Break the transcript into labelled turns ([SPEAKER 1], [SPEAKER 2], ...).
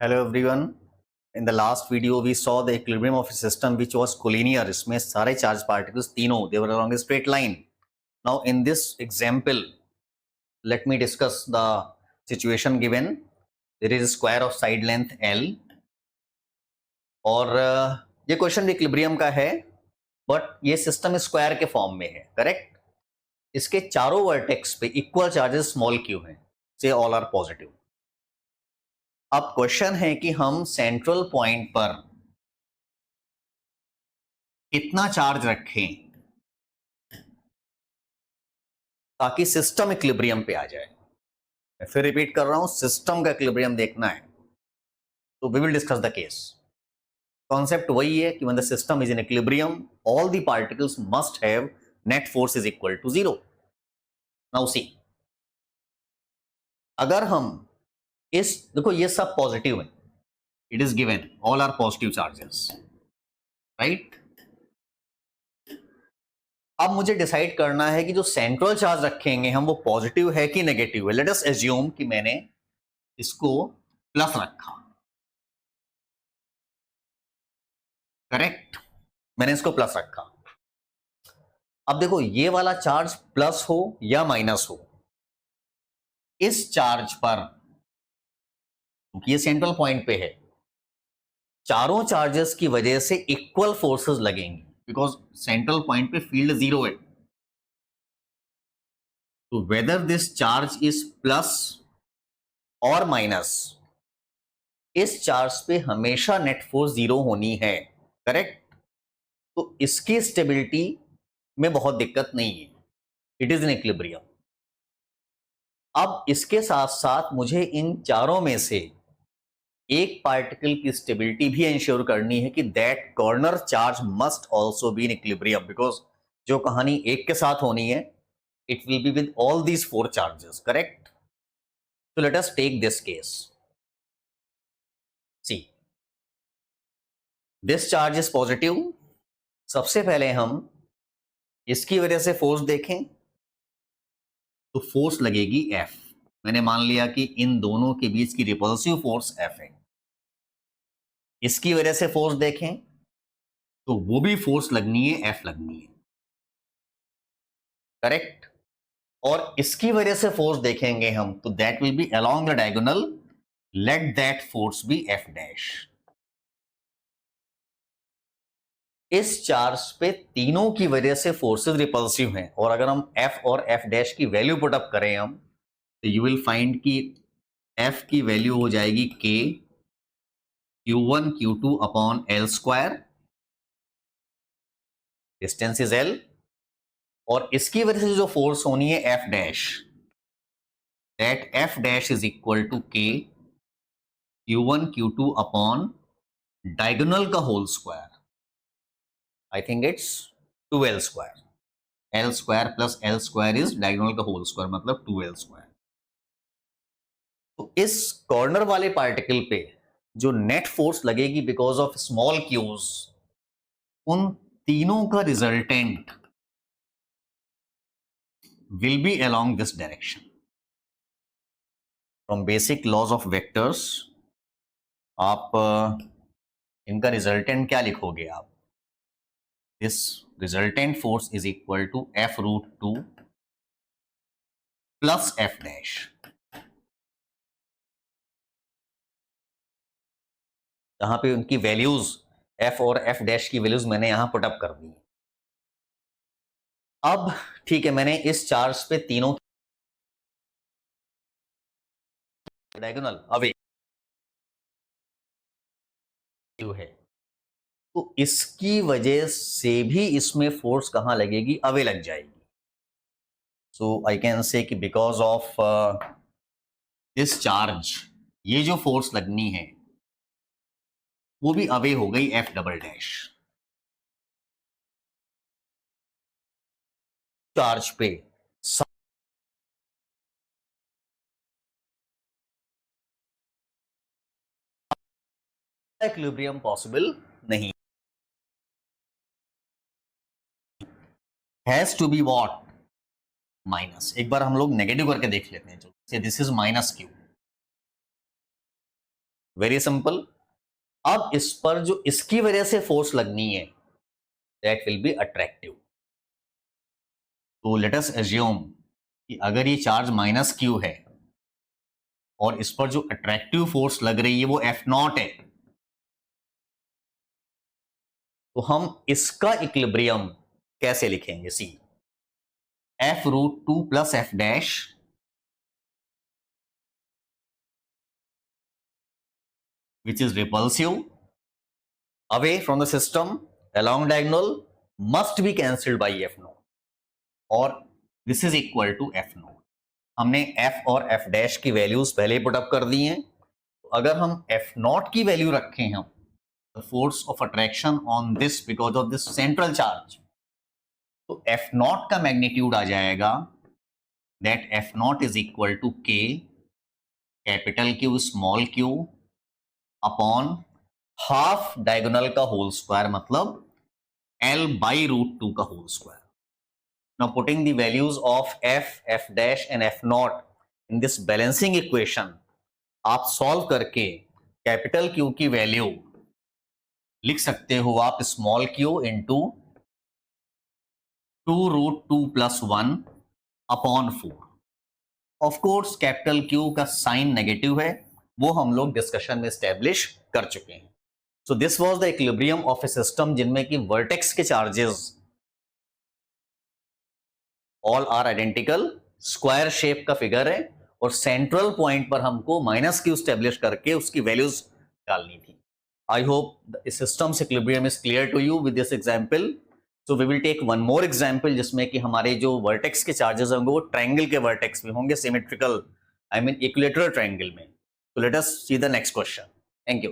[SPEAKER 1] Hello everyone. In the last video, we saw the equilibrium of a system which was collinear. इसमें सारे charge particles तीनों they were along a straight line. Now in this example, let me discuss the situation given. There is a square of side length L और ये question equilibrium का है, but ये system square के form में है, correct. इसके चारों वर्टेक्स पे इक्वल चार्जेस स्मॉल क्यू हैं, से ऑल आर पॉजिटिव. अब क्वेश्चन है कि हम सेंट्रल पॉइंट पर कितना चार्ज रखें ताकि सिस्टम इक्विलिब्रियम पे आ जाए. मैं फिर रिपीट कर रहा हूं, सिस्टम का इक्विलिब्रियम देखना है तो we will discuss the case. Concept वही है कि when the system is in equilibrium all the particles must have net force is equal to 0. Now see, अगर हम इस देखो ये सब पॉजिटिव है, it is given all are positive charges, right. अब मुझे डिसाइड करना है कि जो सेंट्रल चार्ज रखेंगे हम वो पॉजिटिव है कि नेगेटिव है. लेट अस एज्यूम कि मैंने इसको प्लस रखा, करेक्ट. मैंने इसको प्लस रखा. अब देखो ये वाला चार्ज प्लस हो या माइनस हो, इस चार्ज पर, क्योंकि ये सेंट्रल पॉइंट पे है, चारों चार्जेस की वजह से इक्वल फोर्सेस लगेंगी बिकॉज सेंट्रल पॉइंट पे फील्ड 0 है. तो whether this charge is plus और माइनस, इस चार्ज पे हमेशा नेट फोर्स 0 होनी है, करेक्ट. तो इसकी स्टेबिलिटी में बहुत दिक्कत नहीं है, इट इज इन इक्विलिब्रियम. अब इसके साथ साथ मुझे इन चारों में से एक पार्टिकल की स्टेबिलिटी भी इंश्योर करनी है कि that corner charge must also be in equilibrium, because जो कहानी एक के साथ होनी है it will be with all these four charges, correct. So let us take this case. See, this charge is positive. सबसे पहले हम इसकी वजह से फोर्स देखें तो फोर्स लगेगी F. मैंने मान लिया कि इन दोनों के बीच की रिपल्सिव फोर्स F है. इसकी वजह से फोर्स देखें तो वो भी फोर्स लगनी है, F लगनी है, करेक्ट. और इसकी वजह से फोर्स देखेंगे हम तो that will be along the diagonal, let that force be F dash. इस चार्ज पे तीनों की वजह से फोर्सेस रिपल्सिव हैं और अगर हम F और F डैश की वैल्यू पुट अप करें हम तो यू विल फाइंड कि F की वैल्यू हो जाएगी K Q1 Q2 upon L square, distance is L, और इसकी वजह से जो फोर्स होनी है F dash, that F dash is equal to K Q1 Q2 upon diagonal का whole square. I think it's 2L square. L square plus L square is diagonal का whole square, मतलब 2L square. तो इस corner वाले particle पे जो net force लगेगी because of small q's, उन तीनों का resultant will be along this direction. From basic laws of vectors आप इनका रिजल्टेंट क्या लिखोगे आप? This resultant force is equal to F root 2 plus F dash. जहां पे उनकी वैल्यूज F और F डैश की वैल्यूज मैंने यहां पुट अप कर दी. अब ठीक है, मैंने इस चार्ज पे तीनों डायगोनल अवे है तो इसकी वजह से भी इसमें फोर्स कहां लगेगी? अवे लग जाएगी. सो आई कैन से कि बिकॉज ऑफ दिस चार्ज ये जो फोर्स लगनी है वो भी अवे हो गई F डबल डैश. चार्ज पे इक्विलिब्रियम पॉसिबल नहीं, has to be what? Minus. एक बार हम लोग नेगेटिव करके देख लेते हैं. This is minus Q. Very simple. अब इस पर जो इसकी वजह से फोर्स लगनी है दैट विल बी अट्रैक्टिव। तो लेट अस एज्यूम कि अगर ये चार्ज माइनस क्यू है और इस पर जो अट्रैक्टिव फोर्स लग रही है वो F0 है, तो हम इसका इक्विलिब्रियम कैसे लिखेंगे? सी F√2 plus F dash which is repulsive away from the system along diagonal must be cancelled by F0 और this is equal to F0। हमने F और F डैश की वैल्यूज पहले पुट अप कर दी हैं। तो अगर हम F0 की वैल्यू रखें हम the force of attraction on this because of this central charge, तो F0 का मैग्नीट्यूड आ जाएगा that F0 is equal to K capital Q small q upon half diagonal का होल स्क्वायर, मतलब L/√2 का whole square. Now putting the values of F, F dash and F0 in this balancing equation, आप solve करके capital Q की value लिख सकते हो आप small q into 2√2 plus 1 upon 4। Of course capital Q का साइन नेगेटिव है, वो हम लोग डिस्कशन में स्टैब्लिश कर चुके हैं। So this was the equilibrium of a system जिनमें कि वर्टेक्स के charges all are identical, square shape का फिगर है और सेंट्रल पॉइंट पर हमको माइनस क्यू स्टैब्लिश करके उसकी वैल्यूज डालनी थी। I hope the system's equilibrium is clear to you with this example. So we will take one more example जिसमें कि हमारे जो वर्टेक्स के चार्जेस होंगे वो ट्रायंगल के वर्टेक्स में होंगे, symmetrical, I mean equilateral triangle में। So let us see the next question. Thank you.